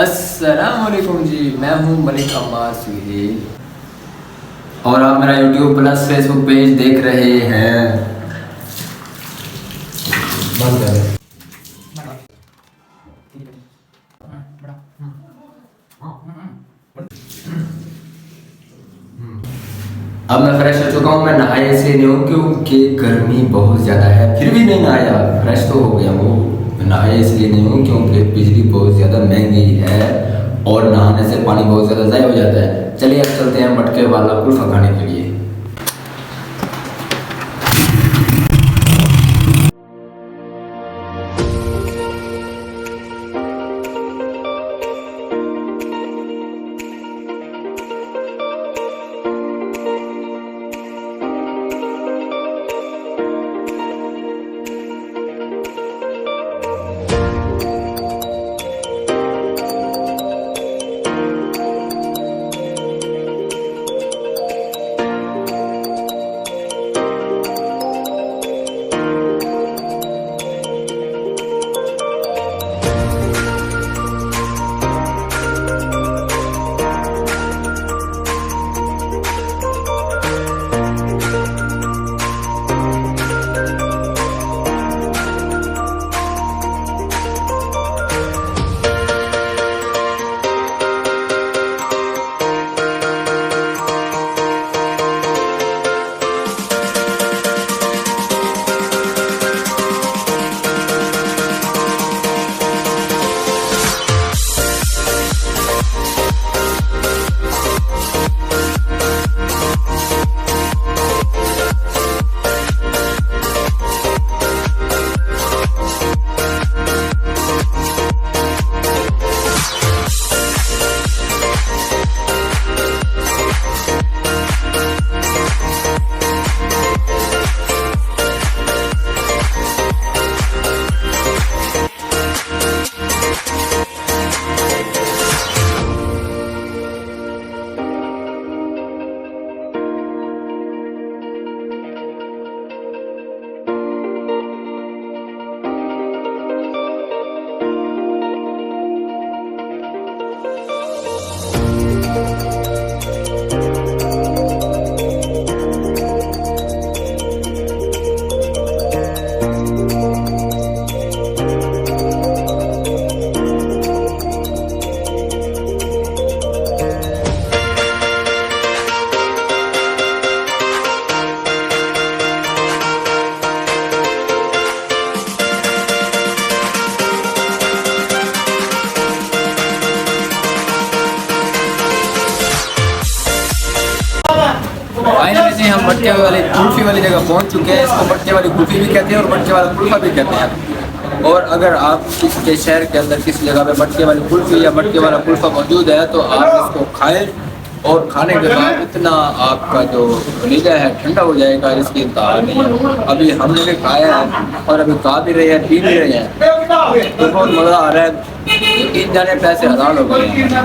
अस्सलामुअलैकुम जी, मैं हूँ मलिक अम्मार सुहेल और आप मेरा यूट्यूब प्लस फेसबुक पेज देख रहे हैं। बंद कर। अब मैं फ्रेश हो चुका हूँ। मैं नहाया इसलिए नहीं हूँ क्योंकि गर्मी बहुत ज़्यादा है, फिर भी नहीं नहाया। फ्रेश तो हो गया हूँ, नहाया इसलिए नहीं हूँ क्योंकि बिजली बहुत ज़्यादा महंगी है और नहाने से पानी बहुत ज़्यादा ज़ाया हो जाता है। चलिए अब चलते हैं मटके वाला कुल्फा खाने के लिए। फाइनली से हम मटके वाली कुल्फी वाली जगह पहुंच चुके हैं। इसको मटके वाली कुल्फी भी कहते हैं और मटके वाला कुल्फा भी कहते हैं। और अगर आप किसी शहर के अंदर किसी जगह पे मटके वाली कुल्फी या मटके वाला कुल्फा मौजूद है तो आप इसको खाएं और खाने के बाद इतना आपका जो कलीजा है ठंडा हो जाएगा, इसकी इंतहा नहीं है। अभी हमने भी खाया है और अभी खा भी रहे हैं, पी भी रहे हैं, तो बहुत मज़ा आ रहा है। 3 जाने पैसे हज़ार हो गए हैं।